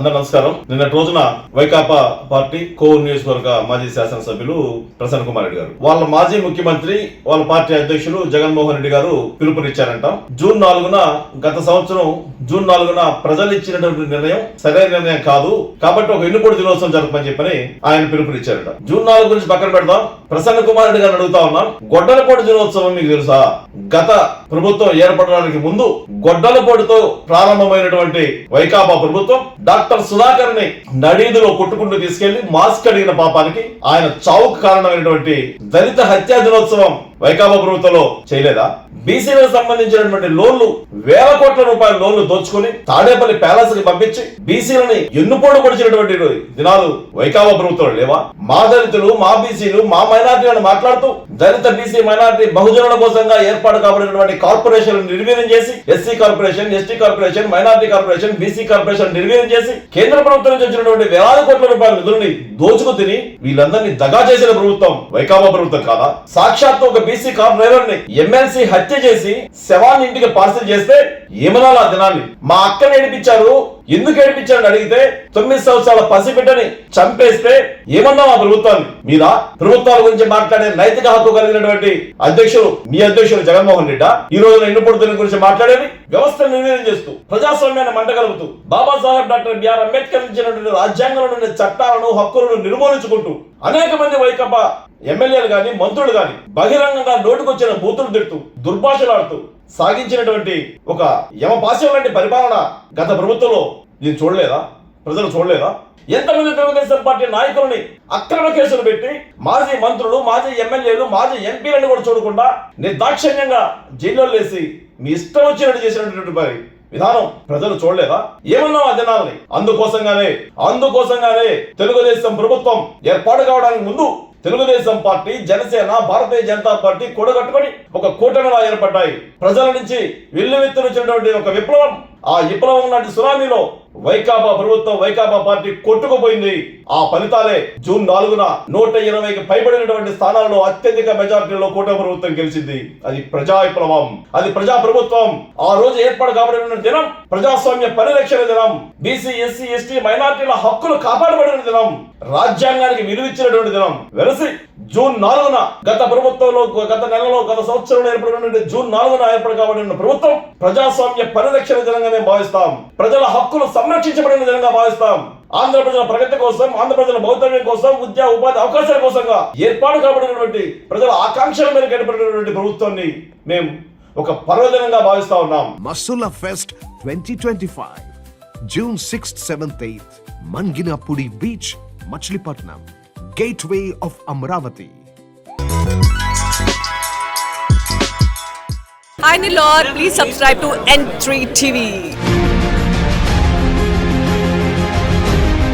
అందరూ నమస్కారం. నిన్నటి రోజున వైకాపా పార్టీ కోవూరు నియోజకవర్గ మాజీ శాసనసభ్యులు ప్రసన్న కుమార్ రెడ్డి గారు వాళ్ళ మాజీ ముఖ్యమంత్రి వాళ్ళ పార్టీ అధ్యక్షులు జగన్మోహన్ రెడ్డి గారు పిలుపునిచ్చారంట. జూన్ 4న గత సంవత్సరం జూన్ 4న ప్రజలు ఇచ్చినటువంటి నిర్ణయం సరైన నిర్ణయం కాదు కాబట్టి ఒక ఎన్నుకోడు దినోత్సవం జరపమని చెప్పని ఆయన పిలుపునిచ్చారట. జూన్ 4 గురించి పక్కన పెడదాం. ప్రసన్న కుమార్ రెడ్డి గారిని అడుగుతా ఉన్నాం, గొడ్డలపోటు దినోత్సవం మీకు తెలుసా? గత ప్రభుత్వం ఏర్పడడానికి ముందు గొడ్డలపోటుతో ప్రారంభమైనటువంటి వైకాపా ప్రభుత్వం డాక్టర్ సుధాకర్ ని నడీదులో కొట్టుకుంటూ తీసుకెళ్లి మాస్క్ అడిగిన పాపానికి ఆయన చావుకు కారణమైనటువంటి దళిత హత్యా దినోత్సవం వైకాపా ప్రభుత్వంలో చేయలేదా? బీసీలకు సంబంధించినటువంటి లోన్లు వేల కోట్ల రూపాయల లోన్లు దోచుకుని తాడేపల్లి ప్యాలెస్ కి పంపించి బీసీలని ఎన్నుపోటు పొడిచినటువంటి దినాలు వైకాపా ప్రభుత్వంలో లేవా? మా దళితులు, మా బీసీలు, మా మైనార్టీలను మాట్లాడుతూ దళిత బీసీ మైనార్టీ బహుజనుల కోసంగా ఏర్పాటు కాబడినటువంటి కార్పొరేషన్ నిర్వీర్యం చేసి SC corporation, ST corporation, minority corporation, BC corporation నిర్వీర్యం చేసి కేంద్ర ప్రభుత్వం నుంచి వచ్చినటువంటి వేలాది కోట్ల రూపాయల నిధులని దోచుకు తిని వీళ్ళందరినీ దగా చేసిన ప్రభుత్వం వైకాపా ప్రభుత్వం కాదా? సాక్షాత్తు ఒక బీసీ కార్ డ్రైవర్ ని ఎమ్మెల్సీ హత్య చేసి శవాన్ని ఇంటికి పార్సిల్ చేస్తే ఏమనాలి ఆ దినాన్ని? మా అక్కని ఏడిపించారు, ఎందుకు ఏడిపించారని అడిగితే 9 సంవత్సరాల పసిబిడ్డని చంపేస్తే ఏమన్నా ఆ ప్రభుత్వాన్ని? మీరా ప్రభుత్వాల గురించి మాట్లాడే నైతిక హక్కు కలిగినటువంటి అధ్యక్షులు మీ అధ్యక్షులు జగన్మోహన్ రెడ్డి ఈ రోజున ఎన్నుపొడుతున్న గురించి మాట్లాడేది వ్యవస్థను నిర్వీర్యం చేస్తూ ప్రజాస్వామ్యాన్ని మంటగలుగుతూ బాబాసాహెబ్ డాక్టర్ బిఆర్ అంబేద్కర్ ఇచ్చినటువంటి రాజ్యాంగంలో ఉండే చట్టాలను, హక్కులను నిర్మూలించుకుంటూ అనేక మంది వైకాపా ఎమ్మెల్యేలు గాని, మంత్రులు గాని బహిరంగంగా నోటుకొచ్చిన బూతులు తిడుతూ దుర్భాషలాడుతూ సాగించినటువంటి ఒక యమపాశం లాంటి పరిపాలన గత ప్రభుత్వంలో దీన్ని చూడలేదా? ప్రజలు చూడలేదా? ఎంతమంది తెలుగుదేశం పార్టీ నాయకులని అక్రమ కేసులు పెట్టి మాజీ మంత్రులు, మాజీ ఎమ్మెల్యేలు, మాజీ ఎంపీలను కూడా చూడకుండా నిర్దాక్షిణ్యంగా జైల్లో వేసి మీ ఇష్టం వచ్చినట్టు చేసినటువంటి విధానం ప్రజలు చూడలేదా? ఏమన్నా ఆ దినాలని అందుకోసంగానే తెలుగుదేశం ప్రభుత్వం ఏర్పాటు కావడానికి ముందు తెలుగుదేశం పార్టీ, జనసేన, భారతీయ జనతా పార్టీ కూడగట్టుకొని ఒక కూటమిలా ఏర్పడ్డాయి. ప్రజల నుంచి వెల్లువెత్తునటువంటి ఒక విప్లవం, ఆ విప్లవం లాంటి సునామీలో వైకాపా ప్రభుత్వం, వైకాపా పార్టీ కొట్టుకుపోయింది. ఆ ఫలితాలే జూన్ 4న 120కి పైబడినటువంటి స్థానాల్లో అత్యధిక మెజార్టీలో కూటమి ప్రభుత్వం గెలిచింది. అది ప్రజా విప్లవం, అది ప్రజా ప్రభుత్వం. ఆ రోజు ఏర్పాటు కాబడిన దినం ప్రజాస్వామ్య పరిరక్షణ దినం, బీసీ, ఎస్సీ, ఎస్టీ, మైనార్టీల హక్కులు కాపాడబడిన దినం, రాజ్యాంగానికి విలువిచ్చినటువంటి దినం. వెరసి జూన్ 4న గత ప్రభుత్వంలో, గత నెలలో, గత సంవత్సరంలో ఏర్పడినటువంటి జూన్ 4న ఏర్పాటు కాబడిన ప్రభుత్వం ప్రజాస్వామ్య పరిరక్షణ దినంగా మేము భావిస్తాం. ప్రజల హక్కులు సంరక్షించబడిన దినంగా భావిస్తాం. ఆంధ్ర ప్రజల ప్రగతి కోసం, ఆంధ్ర ప్రజల భౌతవ్యం కోసం, విద్యా ఉపాధి అవకాశాల కోసంగా ఏర్పాటు కాబడినటువంటి ప్రజల ఆకాంక్షల మేరకు ఏర్పడినటువంటి ప్రభుత్వాన్ని మేము ఒక పర్వదినంగా భావిస్తా ఉన్నాం. Masula fest 2025 June 6th, 7th, 8th Manginapudi beach, Machilipatnam, gateway of Amaravati. Hi Nilor, please subscribe to N3 TV.